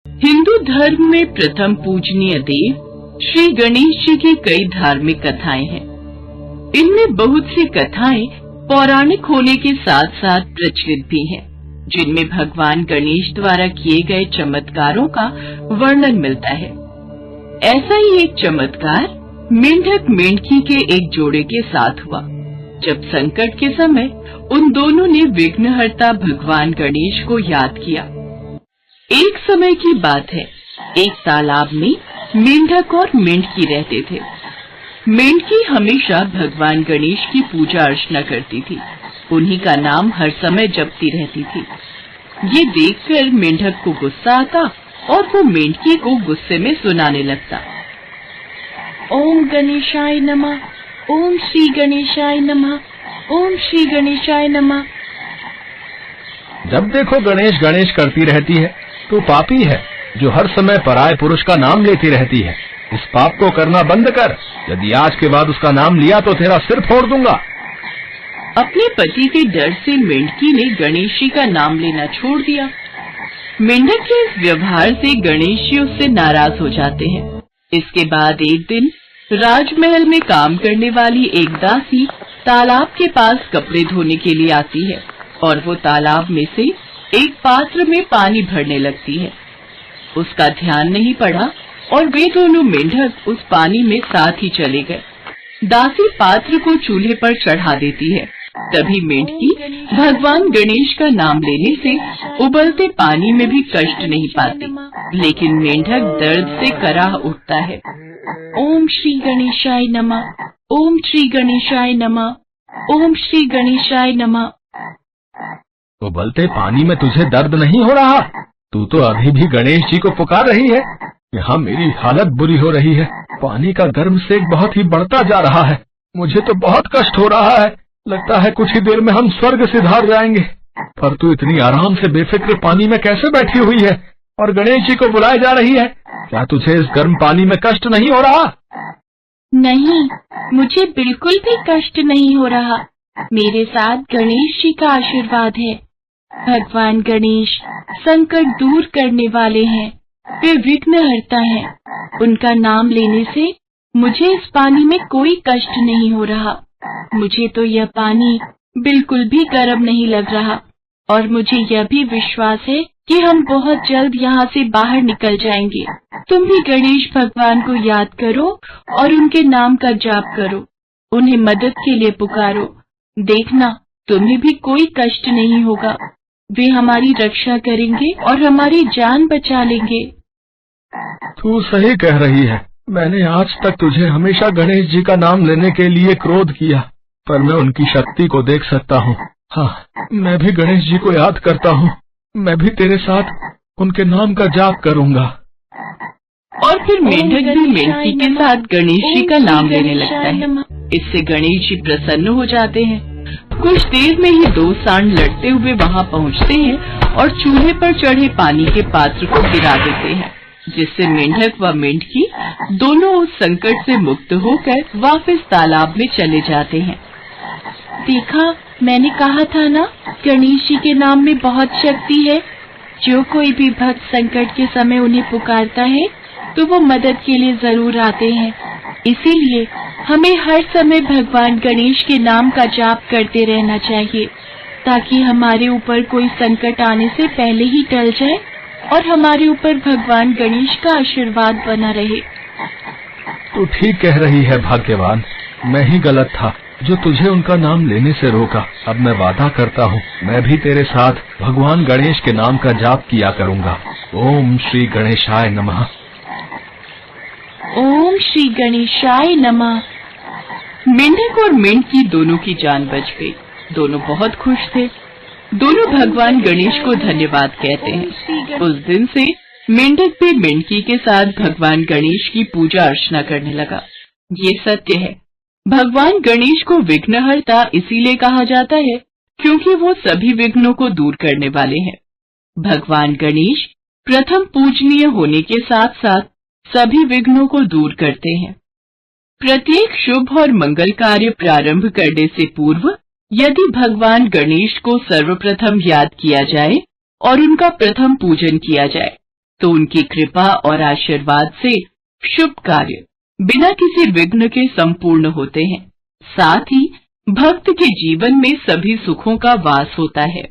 हिंदू धर्म में प्रथम पूजनीय देव श्री गणेश जी की कई धार्मिक कथाएं हैं। इनमें बहुत सी कथाएं पौराणिक होने के साथ साथ प्रचलित भी हैं, जिनमें भगवान गणेश द्वारा किए गए चमत्कारों का वर्णन मिलता है। ऐसा ही एक चमत्कार मेंढक मेंढकी के एक जोड़े के साथ हुआ, जब संकट के समय उन दोनों ने विघ्नहर्ता भगवान गणेश को याद किया। एक समय की बात है, एक तालाब में मेंढक और मेंढकी रहते थे। मेंढकी हमेशा भगवान गणेश की पूजा अर्चना करती थी, उन्हीं का नाम हर समय जपती रहती थी। ये देखकर मेंढक को गुस्सा आता और वो मेंढकी को गुस्से में सुनाने लगता। ओम गणेशाय नमः, ओम श्री गणेशाय नमः, ओम श्री गणेशाय नमः। जब देखो गणेश गणेश करती रहती है, तू पापी है जो हर समय पराये पुरुष का नाम लेती रहती है। इस पाप को करना बंद कर, यदि आज के बाद उसका नाम लिया तो तेरा सिर फोड़ दूंगा। अपने पति के डर से मेंढकी ने गणेश जी का नाम लेना छोड़ दिया। मेंढक के इस व्यवहार से गणेश जी उससे नाराज हो जाते हैं। इसके बाद एक दिन राजमहल में काम करने वाली एक दासी तालाब के पास कपड़े धोने के लिए आती है और वो तालाब में से एक पात्र में पानी भरने लगती है। उसका ध्यान नहीं पड़ा और वे दोनों मेंढक उस पानी में साथ ही चले गए। दासी पात्र को चूल्हे पर चढ़ा देती है। तभी मेंढकी भगवान गणेश का नाम लेने से उबलते पानी में भी कष्ट नहीं पाती, लेकिन मेंढक दर्द से कराह उठता है। ओम श्री गणेशाय नमः, ओम श्री गणेशाय नमः, ओम श्री गणेशाय नमः। उबलते पानी में तुझे दर्द नहीं हो रहा? तू तो अभी भी गणेश जी को पुकार रही है। यहाँ मेरी हालत बुरी हो रही है। पानी का गर्म सेक बहुत ही बढ़ता जा रहा है। मुझे तो बहुत कष्ट हो रहा है। लगता है कुछ ही देर में हम स्वर्ग सिधार जाएंगे। पर तू इतनी आराम से बेफिक्र पानी में कैसे बैठी हुई है और गणेश जी को बुलाए जा रही है? क्या तुझे इस गर्म पानी में कष्ट नहीं हो रहा? नहीं, मुझे बिल्कुल भी कष्ट नहीं हो रहा। मेरे साथ गणेश जी का आशीर्वाद है। भगवान गणेश संकट दूर करने वाले हैं, वे विघ्नहर्ता हैं। उनका नाम लेने से मुझे इस पानी में कोई कष्ट नहीं हो रहा। मुझे तो यह पानी बिल्कुल भी गर्म नहीं लग रहा और मुझे यह भी विश्वास है कि हम बहुत जल्द यहाँ से बाहर निकल जाएंगे। तुम भी गणेश भगवान को याद करो और उनके नाम का जाप करो, उन्हें मदद के लिए पुकारो। देखना, तुम्हें भी कोई कष्ट नहीं होगा। वे हमारी रक्षा करेंगे और हमारी जान बचा लेंगे। तू सही कह रही है। मैंने आज तक तुझे हमेशा गणेश जी का नाम लेने के लिए क्रोध किया, पर मैं उनकी शक्ति को देख सकता हूँ। हाँ, मैं भी गणेश जी को याद करता हूँ। मैं भी तेरे साथ उनके नाम का जाप करूँगा। और फिर मेंढक भी मेंढकी के साथ गणेश जी का नाम लेने लगता है। इससे गणेश जी प्रसन्न हो जाते हैं। कुछ देर में ही दो सांड लड़ते हुए वहाँ पहुँचते हैं और चूल्हे पर चढ़े पानी के पात्र को गिरा देते हैं, जिससे मेंढक व मेंढकी दोनों उस संकट से मुक्त होकर वापस तालाब में चले जाते हैं। देखा, मैंने कहा था ना, गणेश जी के नाम में बहुत शक्ति है। जो कोई भी भक्त संकट के समय उन्हें पुकारता है तो वो मदद के लिए जरूर आते हैं। इसीलिए हमें हर समय भगवान गणेश के नाम का जाप करते रहना चाहिए, ताकि हमारे ऊपर कोई संकट आने से पहले ही टल जाए और हमारे ऊपर भगवान गणेश का आशीर्वाद बना रहे। तू ठीक कह रही है भाग्यवान। मैं ही गलत था जो तुझे उनका नाम लेने से रोका। अब मैं वादा करता हूँ, मैं भी तेरे साथ भगवान गणेश के नाम का जाप किया करूँगा। ओम श्री गणेशाय नमः। ओम श्री गणेशाय नमः। मेंढक और मेंढकी दोनों की जान बच गई। दोनों बहुत खुश थे। दोनों भगवान गणेश को धन्यवाद कहते हैं। उस दिन से मेंढक भी मेंढकी के साथ भगवान गणेश की पूजा अर्चना करने लगा। ये सत्य है, भगवान गणेश को विघ्नहर्ता इसीलिए कहा जाता है क्योंकि वो सभी विघ्नों को दूर करने वाले हैं। भगवान गणेश प्रथम पूजनीय होने के साथ साथ सभी विघ्नों को दूर करते हैं। प्रत्येक शुभ और मंगल कार्य प्रारंभ करने से पूर्व यदि भगवान गणेश को सर्वप्रथम याद किया जाए और उनका प्रथम पूजन किया जाए तो उनकी कृपा और आशीर्वाद से शुभ कार्य बिना किसी विघ्न के संपूर्ण होते हैं। साथ ही भक्त के जीवन में सभी सुखों का वास होता है।